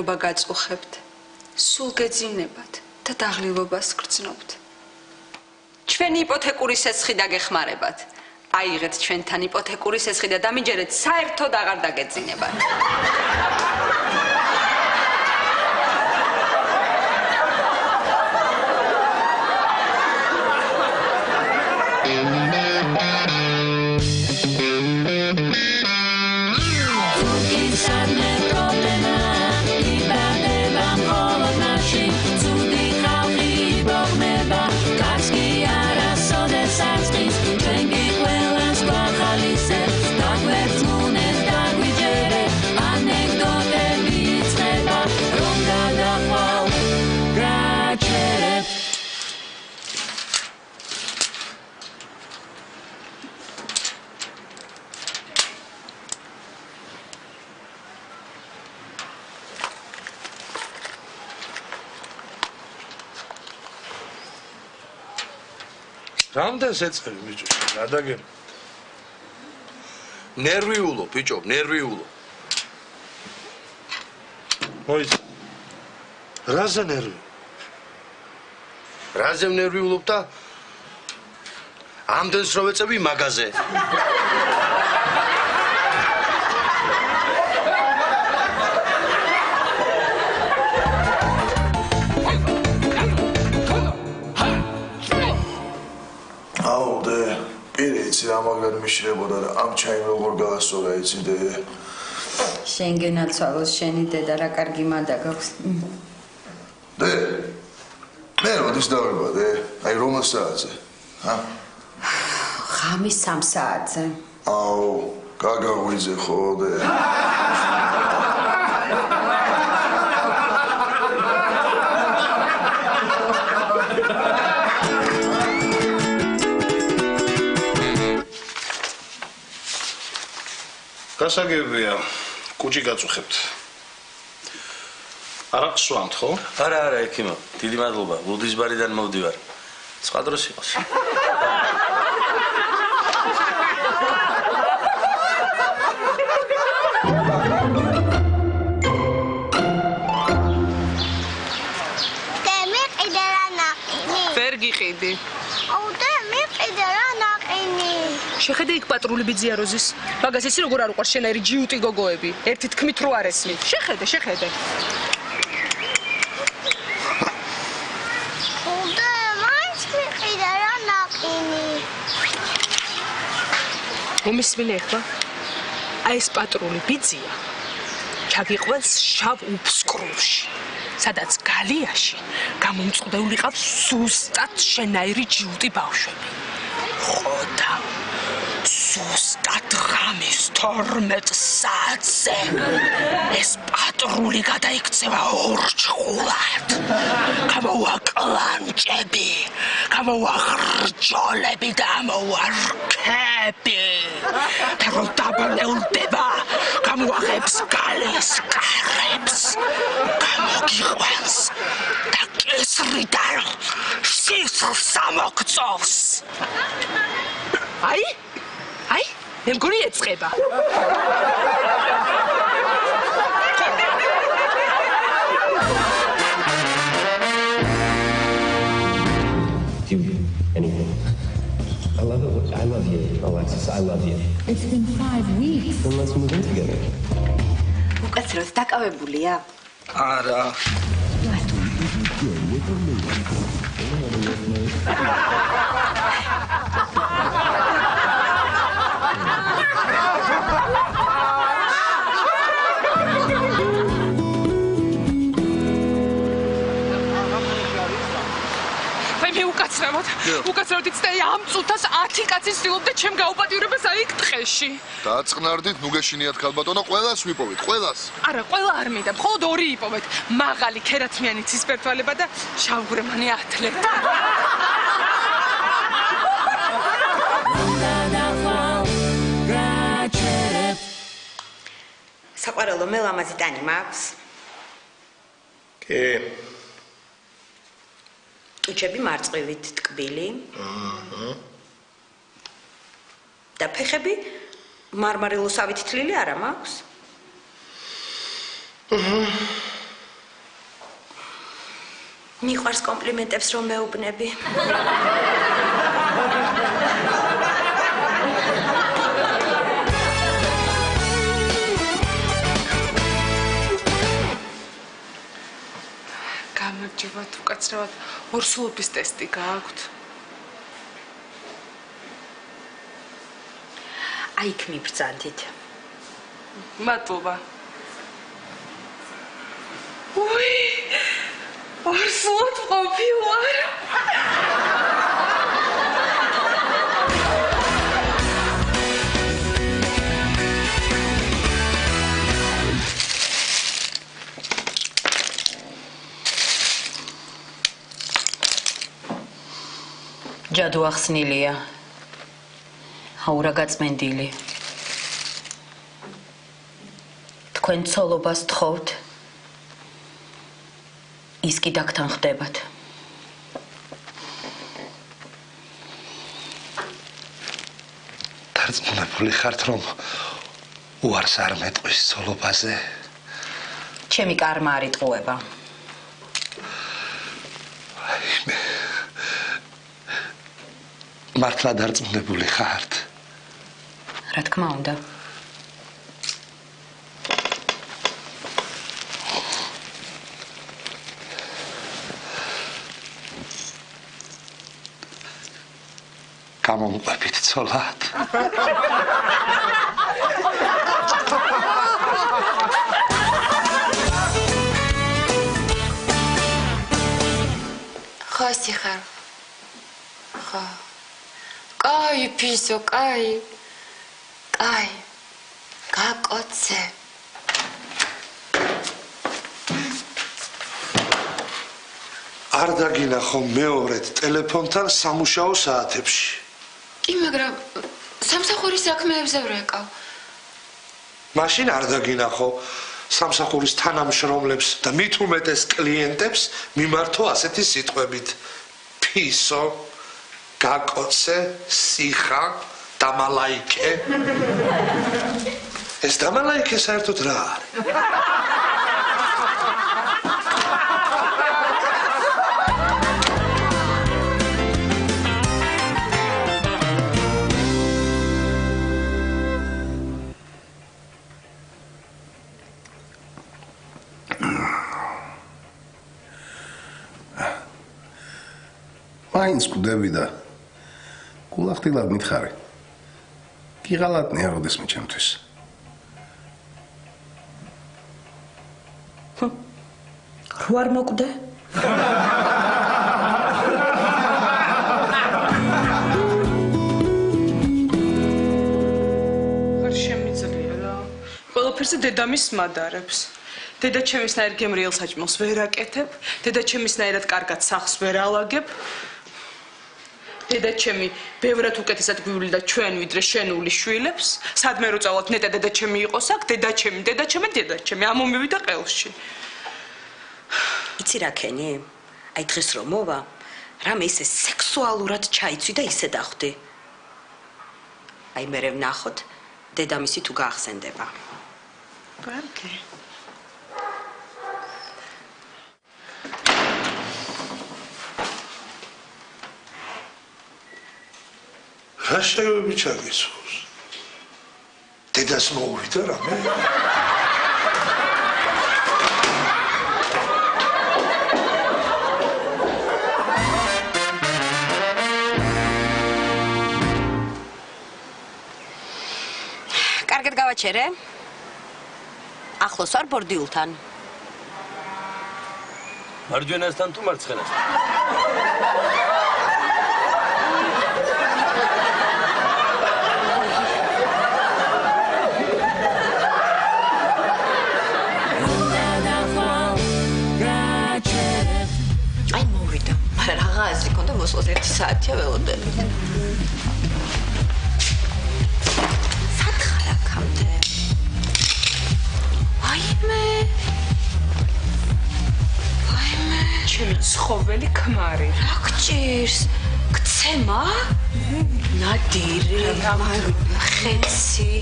მშვენივრიანობა გაწუხებთ, სულ გეძინებათ და დაღლილობას გრძნობთ. ჩვენი იპოთეკური სესხი დაგეხმარებათ. აიღეთ ჩვენთან იპოთეკური სესხი და დამიჯერეთ საერთოდ აღარ დაგეძინებათ. რამდენს ეწყები ბიჭო, რა დაგერ? ნერვიულო ბიჭო, ნერვიულო. მოიცა. რაზე ნერვი? რაზე ნერვიულობ და ამდენს რო ეწევი მაგაზე. ამაგარ მიშრებოდა და ამ ჩაიმ როგორ გაასწორა იციდე შენ გენაცვალოს შენი დედა რა კარგი მანდა გაქვს დე მე როდის დავებადე აი რომელ საათზე ღამის 3 საათზე აუ გაგაღვიძე ხო დე გასაგებია, კუჭი გაწუხებთ. არა გსვამთ, ხო? არა, ექიმო, დიდი მადლობა. ლუდისბარიდან მოვდივარ. სხვა დროს იყოს. და მიყიდე რა ნაყინი. ვერ გიყიდი. აუ და მიყიდე რა ნაყინი. შეხედე იქ პატრული ბიძიაროზის. მაგას ისი როგორ არ უყარს შენაირი ჯიუტი გოგოები. ერთი თქმით რო არ ესმის. შეხედე. აუ და მაინც მიყიდე რა ნაყინი. მომისმინე ახლა? აი ეს პატრული ბიძია ჩაგიყვანს შავ უფსკრულში. სადაც გალიაში გამომწყდეული ყავს სუსტად შენაირი ჯიუტი ბავშვები. ხოდა სუსტად ღამის 12 საათზე ეს პატრული გადაიქცევა ორჩხულად. გამოვა კლანჭები, გამოვა ღრჯოლები და ამოვა რქები. რომ დაბნეულდება, გამოაღებს გალის კარებს. გამოგიყვანს და კისრიდან სისხლს ამოგწოვს. აი, მე მგონი ეწყება. Anything. I love it. I love you, Alexis. I love you. It's been 5 weeks. Then let's move in together. უკაცრად დაკავებულია? არა. უკაცრავად იცდა ამ წუთას 10 კაცი ცდილობდა ჩემ გაუპატიურებას აი იქ ტყეში. დააწყნარდით, ნუ გეშინიათ ქალბატონო, ყველას ვიპოვეთ, ყველას. არა, ყველა არ მინდა, მხოლოდ 2 იპოვეთ. მაღალი ქერათმიანი ცისფერთვალება და შავღრემანი ათლეტი. საყვარელო მე ლამაზი ტანი მაქვს? კი. ტუჩები მარწყვილით ტკბილი. და ფეხები მარმარილოსავით თლილი არა მაქვს? მიყვარს კომპლიმენტებს რომ მეუბნები. გამარჯობათ, უკაცრავად ორსულობის ტესტი გააქვთ. აი იქ მიბრძანდით. მადლობა. უი! ორსულად ყოფი ვარ. ჯადო ახსნილია. აურა გაწმენდილი. თქვენ ცოლობას თხოვთ. ის კი დაგთან ხდებათ. დარწმუნებული ხართ რომ უარს არ მეტყვის ცოლობაზე? ჩემი კარმა არ იტყუება. მართლა დარწმუნებული ხართ? რა თქმა უნდა. გამომყვებით ცოლად. ხო ისე ხარ. ხო. კაი ფისო, კაი. კაი. გაკოცე. არ დაგინახო მეორედ ტელეფონთან სამუშაო საათებში. კი, მაგრამ სამსახურის საქმეებზე ვრეკავ. მაშინ არ დაგინახო სამსახურის თანამშრომლებს და მით უმეტეს კლიენტებს მიმართო ასეთი სიტყვებით: ფისო, გაკოცე, სიხა, დამალაიქე. ეს დამალაიქე საერთოდ რა არის? მაინც კვდები და გულახდილად მითხარი. გიღალატნია როდესმე ჩემთვის. რო არ მოკვდე? არ შემიძლია რა. ყველაფერზე დედამის მადარებს. დედა ჩემისნაირ გემრიელ საჭმელს ვერ აკეთებ, დედა ჩემისნაირად კარგად სახლს ვერ ალაგებ. დედა ჩემი ბევრად უკეთესად გვივლიდა ჩვენ ვიდრე შენული შვილებს. სადმე რო წავალთ ნეტა დედა ჩემი იყოს აქ, დედა ჩემი ამომივიდა ყელში. იცი რა ქენი? აი დღეს რომ მოვა, რამე ისე სექსუალურად ჩაიცვი და ისე დახვდი. აი მე ვნახოთ დედამისი თუ გაახსენდება. კარგი. რა შევები ჩაგისვოს? დედას მოუვიდა რამე? კარგად გავაჩერე. ახლოს ვარ ბორდილთან. მარჯვენასთან თუ მარცხენასთან? აი მოვიდა. მაგრამ რაღაც იქონდა მოსვლას 1 საათია ველოდებით. სათხარ აქამდე. აიმე. ჩემი ცხოველი ქმარი. რა გჭირს? გცემა? ნადირი, ხეცი.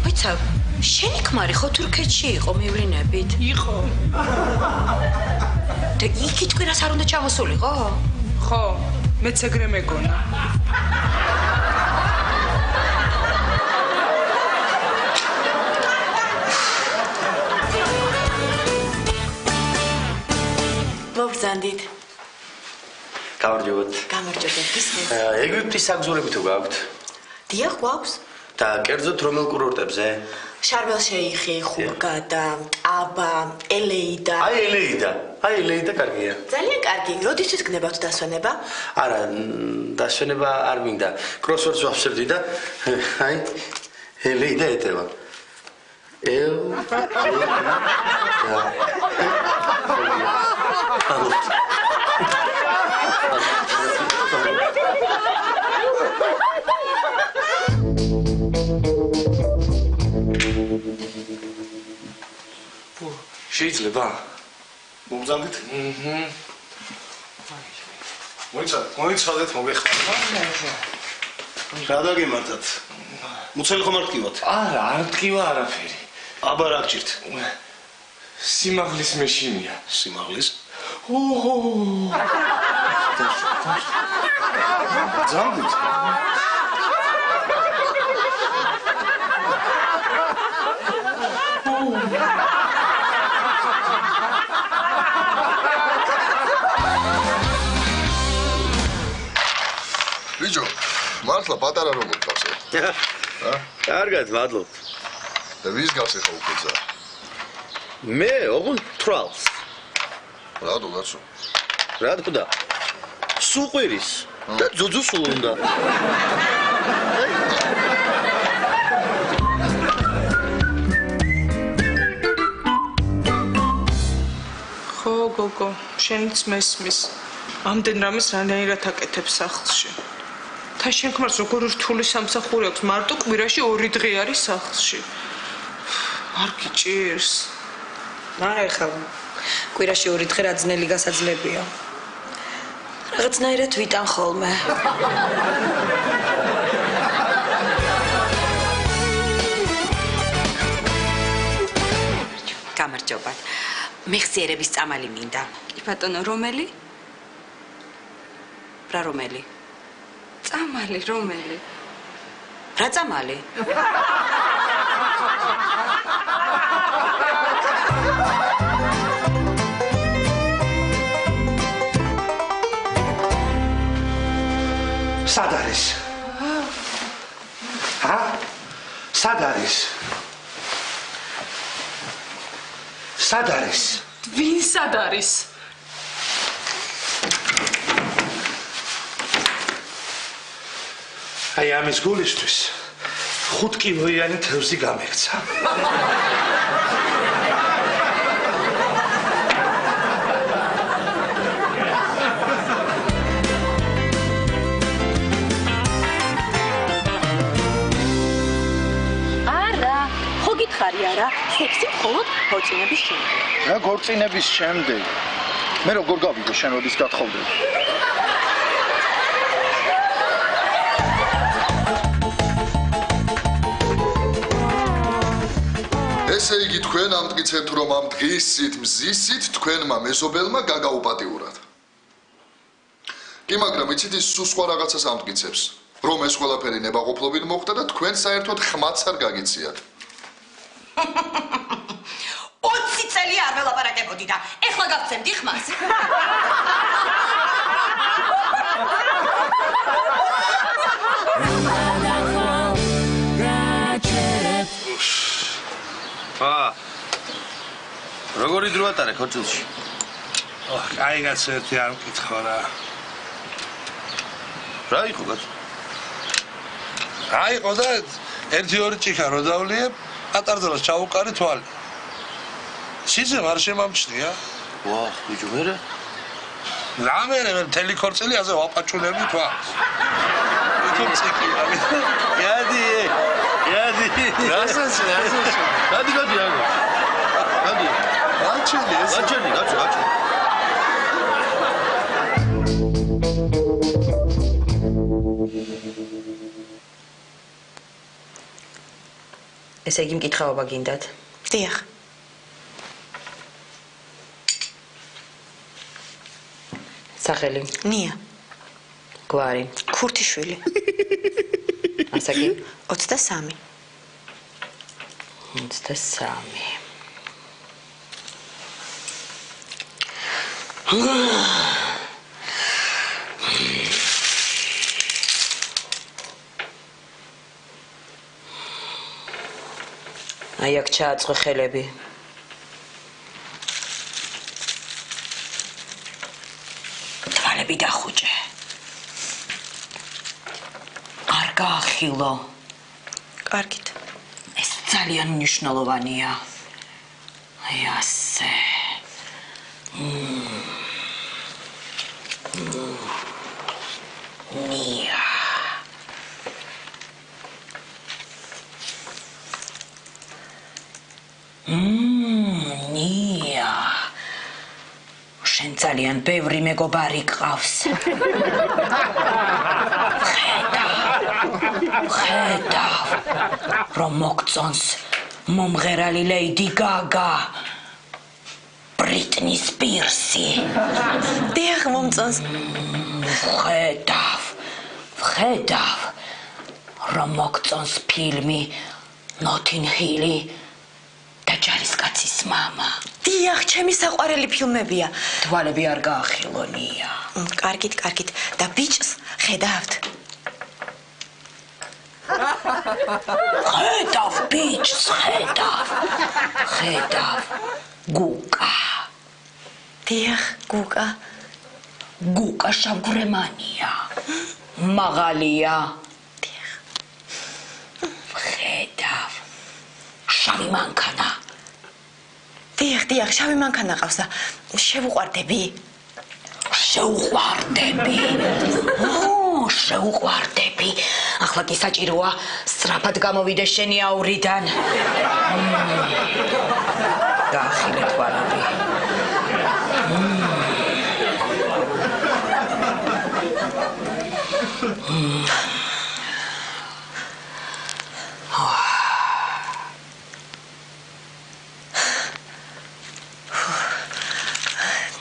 აი მოიცავ. შენი ქმარი ხო თურქეთში იყო მივლინებით? იყო. და იქით კვირას არ უნდა ჩამოსულიყო? ხო, მეც ეგრე მეგონა. მოგზანდით. გამარჯობათ. გამარჯობათ. გისმენთ? ეგვიპტის საგზურები თუ გაქვთ? დიახ, გვაქვს. და კერძოდ რომელ კურორტებზე? შარმელ-შეიხი, ხურგადა, ტაბა, ელეიდა. აი ელეიდა კარგია. ძალიან კარგი. როდისთვის გნებავთ დასვენება? არა, დასვენება არ მინდა. კროსვორდს ვახსენდი და აი ელეიდა ეტევა. შეიძლება? მომზადეთ? მოიცადეთ, მოგეხმაროთ. რა დაგემართათ? მუცელი ხომ არ ტკივათ? არა, არ ტკივა არაფერი. აბა რა გჭირთ? სიმაღლის მეშინია. სიმაღლის? ოჰო. ზამბით? ბიჭო, მართლა პატარა რომ გყავს? კარგად, მადლობ. და ვის გავს ახლა უკეცა? მე ოღონდ თვალს. რატო გაცო? რა თქმა, სუყვირის და ძუძუსულ უნდა. ხო, გოგო, შენიც მესმის. ამდენ რამეს რანაირად აკეთებს სახლში. და შენ ქმარს როგორ რთული სამსახური აქვს, მარტო კვირაში 2 დღე არის სახლში. არ გიჭირს. არა ხა. კვირაში 2 დღე რა ძნელი გასაძლებია. რაღაცნაირად ვიტან ხოლმე. გამარჯობათ. მეხსიერების წამალი მინდა. კი ბატონო, რომელი? რა რომელი? წამალი რომელი? რა წამალი? სად არის? სად არის? სად არის? ვინ სად არის? აი ამის გულისთვის 5 კილოიანი თევზი გამექცა. არა, ხო გითხარი არა, სექსი მხოლოდ ქორწინების შემდეგ. რა ქორწინების შემდეგ? მე როგორ გავიგე შენ როდის გათხოვდები? ესე იგი თქვენ ამტკიცებთ რომ ამ დღისით მზისით თქვენმა მეზობელმა გაგაუპატიურათ. კი მაგრამ იცით ის სულ სხვა რაღაცას ამტკიცებს, რომ ეს ყველაფერი ნებაყოფლობით მოხდა და თქვენ საერთოდ ხმაც არ გაგიციათ. 20 წელი არ ველაპარაკებოდი და ეხლა გავცემდი ხმას. როგორი დრო ატარე ხოჭილში? აი კაცო ერთი არ მკითხო რა. რა იყო კაცო? აიყო და 1-2 ჭიქა რო დავლიებ, ატარდელას ჩაუყარი თვალი. სიზემ არ შემამჩნია? ვაჰ, ბიჭო, მერე? რამერე მე მთელი ქორწილი ასე ვაპაჭულები თვალს. თუმ ციკი ამი. გადი. რასაც. გადი აგო. გადი. გაჩელი ეს. გაჩელი. ეს ესე იგი მკითხაობა გინდათ? დიახ. სახელი? ნია. გვარი? ქურთიშვილი. ასაკი? 23. 23. აი აქ ჩააწყვე ხელები. თვალები დახუჭე. არ გაახილო. კარგით. ეს ძალიან მნიშვნელოვანია. აი ასე. ნია. ნია. შენ ძალიან ბევრი მეგობარი გყავს. ხედავ, რომ მოგწონს მომღერალი ლეიდი გაგა, ბრიტნი სპირსი. დიახ, მომწონს. ხედავ, რომ მოგწონს ფილმი ნოთინ ჰილი და ჯარისკაცის მამა. დიახ, ჩემი საყვარელი ფილმებია. თვალები არ გაახილონია. კარგით, და ბიჭს ხედავთ. ხედავ ბიჭს, ხედავ. გუკა. დიახ, გუკა. გუკა შავგვრემანია. მაღალია. დიახ. ხედავ. შავი მანქანა. დიახ, შავი მანქანა ყავს და შევუყვარდები. შეუყვარდები. ახლა კი საჭიროა სწრაფად გამოვიდე შენი აურიდან. გაახილე თვალები.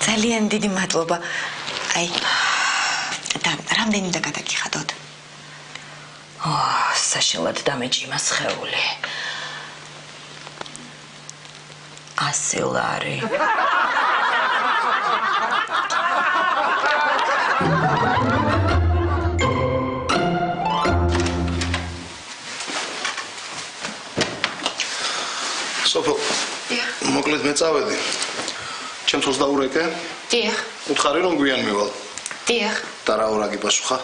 ძალიან დიდი მადლობა. აი და რამდენი უნდა გადაგიხადოთ? საშინლად დამეჭიმა სხეული. 100 ლარი. სოფო. მოკლედ მე წავედი. ჩემთვის დაურეკე? დიახ. უთხარი რომ გვიან მივალ. დიახ. და რა ორაგი პასუხა?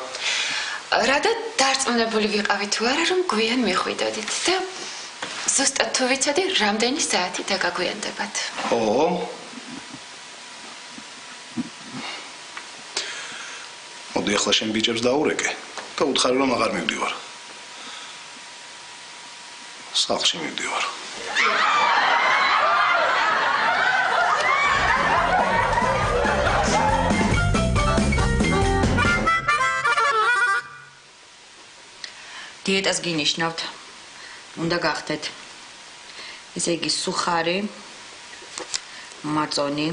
რადა დარწმუნებული ვიყავი თუ არა რომ გვიან მიხვიდოდით და ზუსტად თუ ვიცოდი რამდენი საათი დაგაგვიანდებათ. მოდი ახლა შენ ბიჭებს დაურეკე და უთხარი რომ აღარ მივდივარ. სახლში მივდივარ. დიეტას გინიშნავთ. უნდა გახდეთ. ესე იგი სუხარი, მაწონი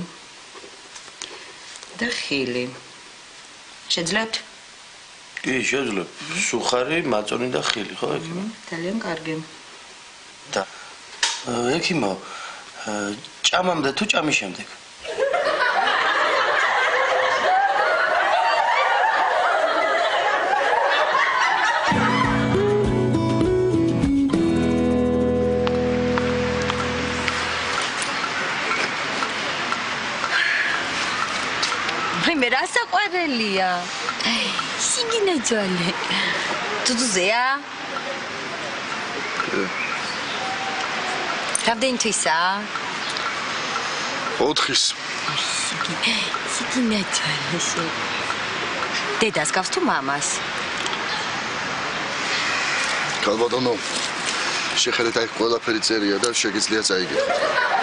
და ხილი. შეძლებთ? კი, შეძლებ. სუხარი, მაწონი და ხილი, ხო, ექიმო? ძალიან კარგი. და ექიმო, ჭამამდე თუ ჭამის შემდეგ? მე რა საყვარელია? სიგინეძალე. თუძეა? რამდენი თვისაა? 4-ის. სიგინეძალე. დედას გავს თუ მამას? კალბატონო, შეხედეთ აი ყველაფერი წერია და შეგიძლია წაიგეთ.